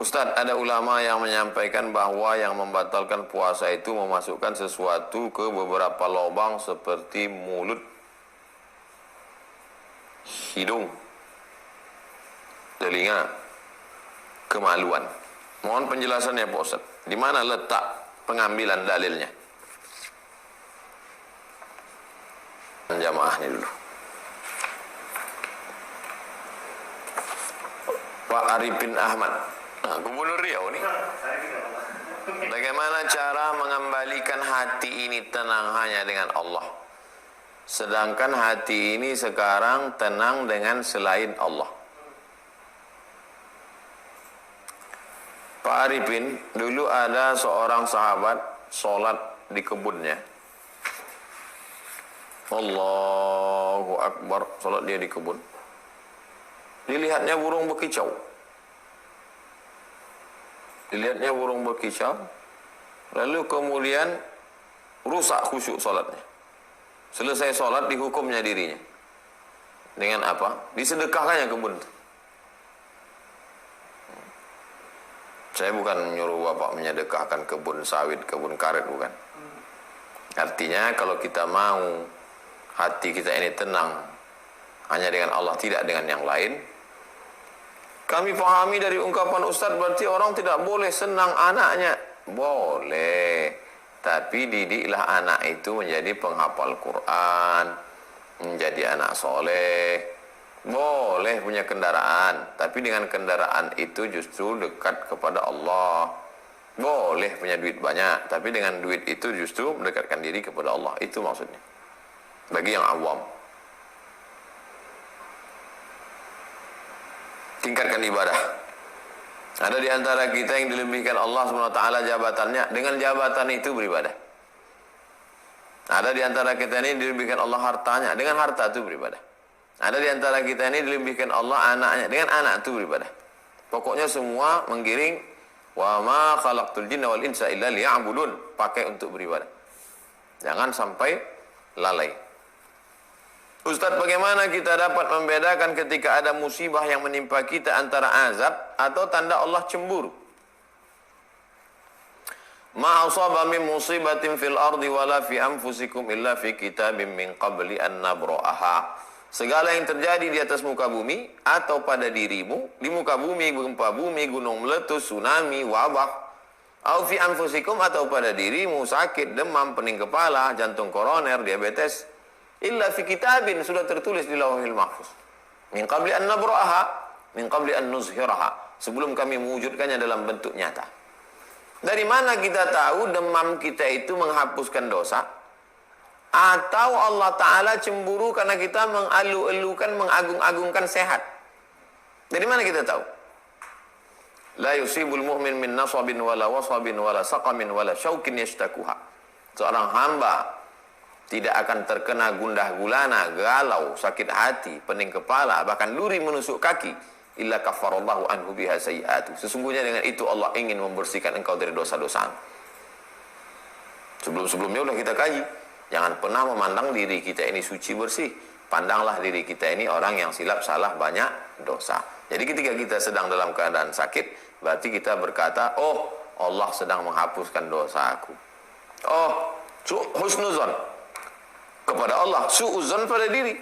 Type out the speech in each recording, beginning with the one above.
Ustadz, ada ulama yang menyampaikan bahwa yang membatalkan puasa itu memasukkan sesuatu ke beberapa lubang seperti mulut, hidung, telinga, kemaluan. Mohon penjelasannya Pak Ustadz. Di mana letak pengambilan dalilnya? Jamaah ini dulu. Pak Arifin Ahmad. Nah, Gubernur Riau nih. Bagaimana cara mengembalikan hati ini tenang hanya dengan Allah? Sedangkan hati ini sekarang tenang dengan selain Allah. Pak Arifin, dulu ada seorang sahabat sholat di kebunnya. Allahu Akbar, sholat dia di kebun. Dilihatnya burung berkicau. Lalu kemudian rusak khusyuk sholatnya. Selesai sholat dihukumnya dirinya. Dengan apa? Disedekahkannya kebun itu. Saya bukan menyuruh bapak menyedekahkan kebun sawit, kebun karet, bukan. Artinya kalau kita mau hati kita ini tenang hanya dengan Allah, tidak dengan yang lain. Kami pahami dari ungkapan Ustadz berarti orang tidak boleh senang anaknya. Boleh, tapi didiklah anak itu menjadi penghafal Quran, menjadi anak soleh. Boleh punya kendaraan, tapi dengan kendaraan itu justru dekat kepada Allah. Boleh punya duit banyak, tapi dengan duit itu justru mendekatkan diri kepada Allah. Itu maksudnya. Bagi yang awam. Tingkatkan ibadah. Ada di antara kita yang dilebihkan Allah SWT jabatannya, dengan jabatan itu beribadah. Ada di antara kita ini dilebihkan Allah hartanya, dengan harta itu beribadah. Ada di antara kita ini dilebihkan Allah anaknya, dengan anak itu beribadah. Pokoknya semua menggiring wa ma khalaqtul jinna wal insa illa liya'budun, pakai untuk beribadah. Jangan sampai lalai. Ustadz, bagaimana kita dapat membedakan ketika ada musibah yang menimpa kita antara azab atau tanda Allah cemburu? Ma asaba min musibatin fil ardi wala fi anfusikum illa fi kitabim min qabli an nabra'aha. Segala yang terjadi di atas muka bumi atau pada dirimu, di muka bumi, gempa bumi, gunung meletus, tsunami, wabah, au fi anfusikum atau pada dirimu, sakit, demam, pening kepala, jantung koroner, diabetes, illa fi kitabin, sudah tertulis di Lauhil Mahfuz. Min qabli an nabra'aha, min qabli an nuzhiraha, sebelum kami mewujudkannya dalam bentuk nyata. Dari mana kita tahu demam kita itu menghapuskan dosa? Atau Allah Ta'ala cemburu karena kita mengalu-elukan, mengagung-agungkan sehat? Dari mana kita tahu? La yusibul mu'min min nasabin wala wasabin wala saqamin wala syaukin yashtakuha. Seorang hamba tidak akan terkena gundah gulana, galau, sakit hati, pening kepala, bahkan duri menusuk kaki, illa kafarallahu anhu biha sayyi'atu. Sesungguhnya dengan itu Allah ingin membersihkan engkau dari dosa-dosa. Sebelum-sebelumnya sudah kita kaji. Jangan pernah memandang diri kita ini suci bersih. Pandanglah diri kita ini orang yang silap salah banyak dosa. Jadi ketika kita sedang dalam keadaan sakit, berarti kita berkata, oh Allah sedang menghapuskan dosaku. Oh, husnuzon kepada Allah, su'uzon pada diri.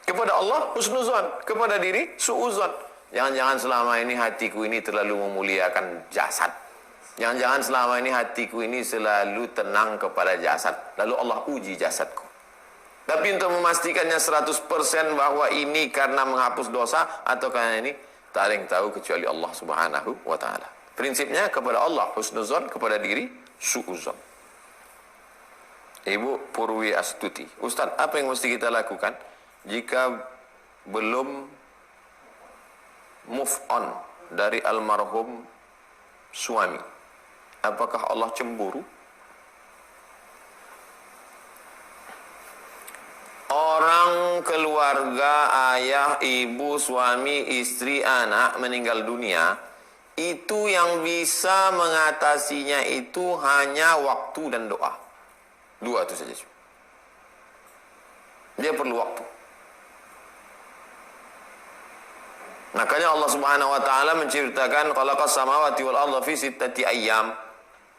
Kepada Allah husnuzon, kepada diri su'uzon. Jangan-jangan selama ini hatiku ini terlalu memuliakan jasad. Jangan-jangan selama ini hatiku ini selalu tenang kepada jasad. Lalu Allah uji jasadku. Tapi untuk memastikannya 100% bahwa ini karena menghapus dosa atau karena ini, tak ada yang tahu kecuali Allah Subhanahu wa ta'ala. Prinsipnya kepada Allah husnuzon, kepada diri su'uzon. Ibu Purwi Astuti, Ustadz, apa yang mesti kita lakukan jika belum move on dari almarhum suami? Apakah Allah cemburu? Orang, keluarga, ayah, ibu, suami, istri, anak meninggal dunia, itu yang bisa mengatasinya itu hanya waktu dan doa. Dua itu saja. Dia perlu waktu. Makanya Allah Subhanahu wa taala menciptakan khalaqas samawati wal arda fi sittati ayyam.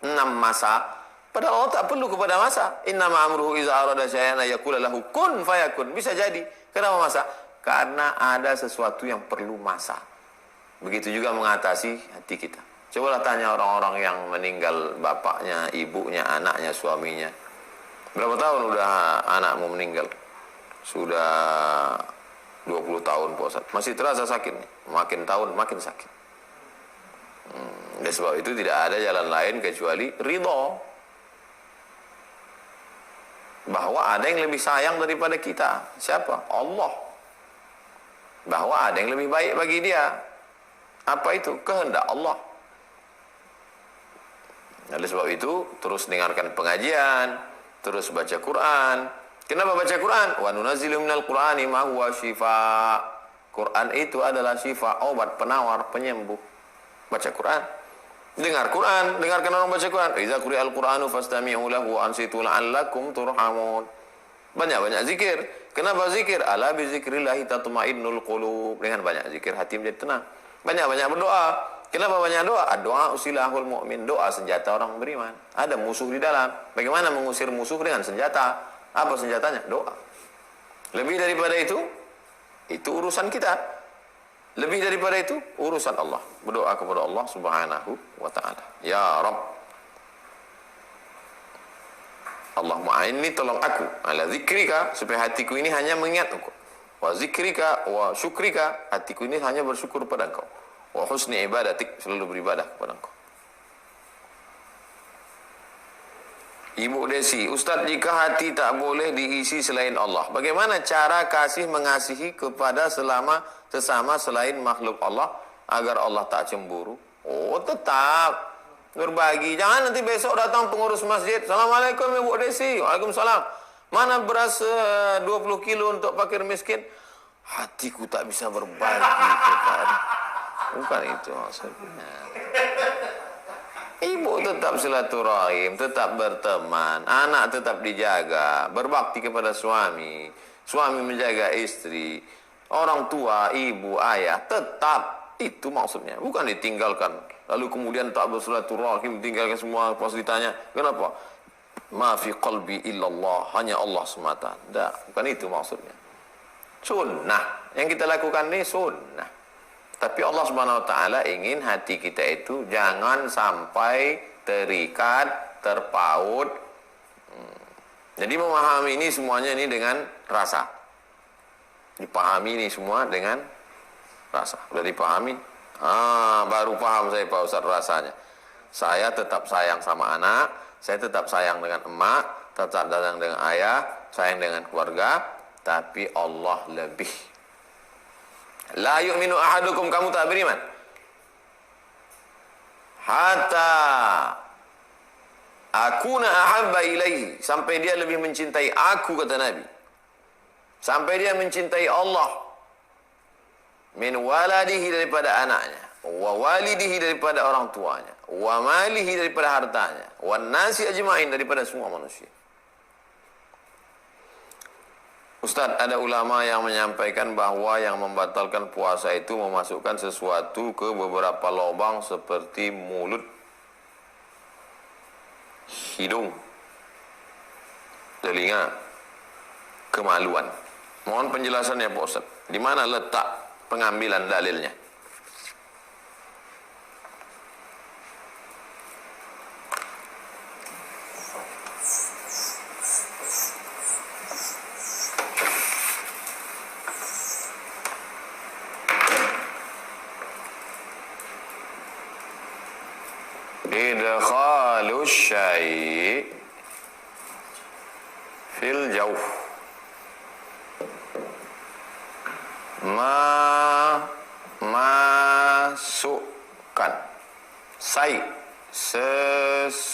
6 masa. Padahal Allah tak perlu kepada masa. Innama amruhu iza arada syai'an yaqulu lahu kun fayakun. Bisa jadi. Kenapa masa? Karena ada sesuatu yang perlu masa. Begitu juga mengatasi hati kita. Cobalah tanya orang-orang yang meninggal, bapaknya, ibunya, anaknya, suaminya. Berapa tahun udah anakmu meninggal? Sudah 20 tahun Pak Ustaz. Masih terasa sakit nih. Makin tahun makin sakit. Dan sebab itu tidak ada jalan lain kecuali ridho. Bahwa ada yang lebih sayang daripada kita. Siapa? Allah. Bahwa ada yang lebih baik bagi dia. Apa itu? Kehendak Allah. Oleh sebab itu, terus dengarkan pengajian, terus baca Quran. Kenapa baca Quran? Wa nunazzilu minal Qur'ani ma huwa syifa. Quran itu adalah syifa, obat, penawar, penyembuh. Baca Quran. Dengar Quran, dengarkan orang baca Quran. Idza quri'al Qur'anu fastami'u lahu wa ansitu la'allakum turhamun. Banyak-banyak zikir. Kenapa zikir? Ala bi zikrillah tatma'innul qulub. Dengan banyak zikir hati menjadi tenang. Banyak-banyak berdoa. Kenapa banyak doa? Doa usilahul mu'min. Doa senjata orang beriman. Ada musuh di dalam. Bagaimana mengusir musuh dengan senjata? Apa senjatanya? Doa. Lebih daripada itu urusan kita. Lebih daripada itu, urusan Allah. Berdoa kepada Allah Subhanahu wa ta'ala. Ya Rabb, Allahumma a'inni, tolong aku ala zikrika, supaya hatiku ini hanya mengingat Engkau. Wa zikrika wa syukrika, hatiku ini hanya bersyukur kepada Engkau. Wa husni ibadatik, selalu beribadah kepada Engkau. Ibu Desi, Ustaz, jika hati tak boleh diisi selain Allah, bagaimana cara kasih mengasihi kepada sesama selain makhluk Allah agar Allah tak cemburu? Oh, tetap berbagi. Jangan nanti besok datang pengurus masjid, Assalamualaikum Ibu Desi. Waalaikumsalam. Mana beras 20 kilo untuk fakir miskin? Hatiku tak bisa berbagi kepada. Bukan itu maksudnya. Ibu tetap silaturahim, tetap berteman, anak tetap dijaga, berbakti kepada suami, suami menjaga istri, orang tua, ibu, ayah, tetap. Itu maksudnya, bukan ditinggalkan. Lalu kemudian tak bersilaturahim, tinggalkan semua, pas ditanya, kenapa? Ma fi qalbi illallah, hanya Allah semata. Tak, bukan itu maksudnya. Sunnah, yang kita lakukan ini sunnah. Tapi Allah Subhanahu wa taala ingin hati kita itu jangan sampai terikat, terpaut. Jadi memahami ini semuanya ini dengan rasa. Dipahami ini semua dengan rasa. Sudah dipahami? Baru paham saya Pak Ustaz rasanya. Saya tetap sayang sama anak, saya tetap sayang dengan emak, tetap sayang dengan ayah, sayang dengan keluarga, tapi Allah lebih. La yu'minu ahadukum, kamu tak beriman hatta akuna ahabba ilaihi, sampai dia lebih mencintai aku, kata Nabi, sampai dia mencintai Allah, min waladihi, daripada anaknya, wa walidihi, daripada orang tuanya, wa malihi, daripada hartanya, wa nasi ajma'in, daripada semua manusia. Ustaz, ada ulama yang menyampaikan bahwa yang membatalkan puasa itu memasukkan sesuatu ke beberapa lubang seperti mulut, hidung, telinga, kemaluan. Mohon penjelasannya Pak Ustaz. Di mana letak pengambilan dalilnya? Idkhalus syai' fil jawf, masukkan sesuatu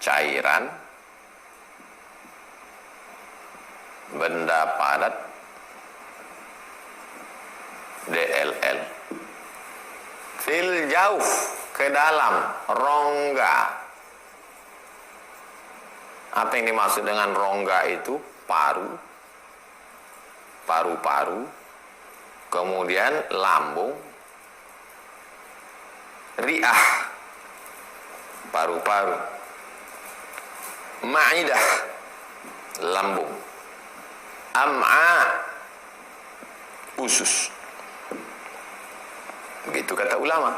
cairan, benda padat, DLL, fil jauh, ke dalam rongga. Apa yang dimaksud dengan rongga itu? Paru, paru-paru, kemudian lambung, ri'ah, paru-paru, ma'idah, lambung, am'a, usus. Begitu kata ulama.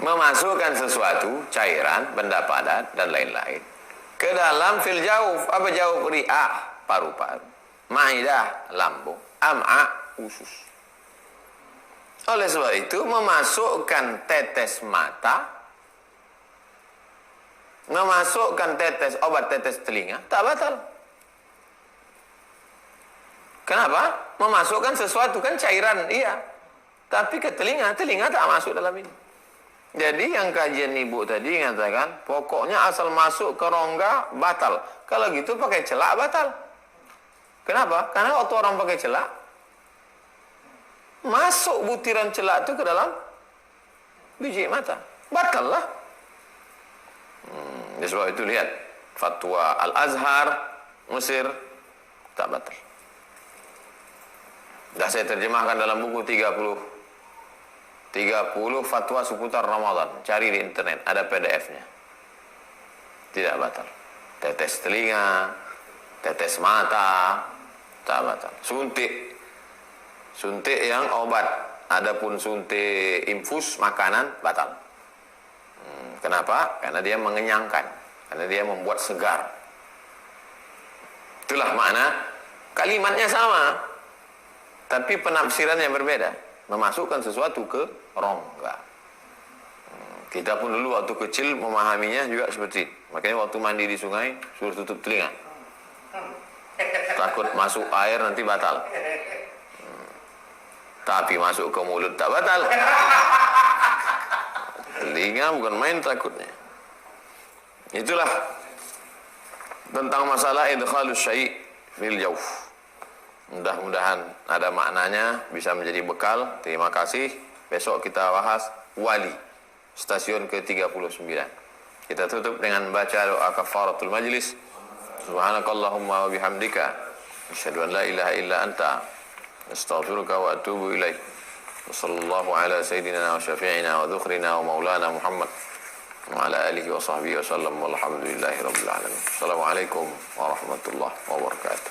Memasukkan sesuatu, cairan, benda padat, dan lain-lain ke dalam fil jauf. Apa jauf? Ri'ah, paru-paru, ma'idah, lambung, am'a, usus. Oleh sebab itu, memasukkan tetes mata, memasukkan tetes obat tetes telinga, tak batal. Kenapa? Memasukkan sesuatu, kan cairan, iya. Tapi ke telinga tak masuk dalam ini. Jadi yang kajian ibu tadi mengatakan, pokoknya asal masuk ke rongga, batal. Kalau gitu pakai celak, batal. Kenapa? Karena waktu orang pakai celak, masuk butiran celak itu ke dalam biji mata, batal lah. Sebab itu lihat fatwa Al-Azhar Mesir, tak batal. Dah saya terjemahkan dalam buku 30 fatwa seputar Ramadan. Cari di internet, ada PDF-nya. Tidak batal. Tetes telinga, tetes mata, tak batal. Suntik yang obat, adapun suntik infus makanan, batal. Kenapa? Karena dia mengenyangkan, karena dia membuat segar. Itulah makna, kalimatnya sama, tapi penafsirannya berbeda. Memasukkan sesuatu ke rongga. Kita pun dulu waktu kecil memahaminya juga seperti itu. Makanya waktu mandi di sungai suruh tutup telinga, takut masuk air nanti batal. Tapi masuk ke mulut tak batal. Telinga bukan main takutnya. Itulah tentang masalah idkhalus syai' fil jauf. Mudah-mudahan ada maknanya, bisa menjadi bekal. Terima kasih. Besok kita bahas wali, stasiun ke-39. Kita tutup dengan baca doa kafaratul majlis. Subhanakallahumma wa bihamdika, asyhadu an la ilaha illa anta, astaghfiruka wa atubu ilaik. Wassallallahu ala sayyidina wa syafi'ina wa dhukhrina wa maulana Muhammad wa ala alihi wa sahbihi wa sallam, walhamdulillahi rabbil alamin. Assalamualaikum warahmatullahi wabarakatuh.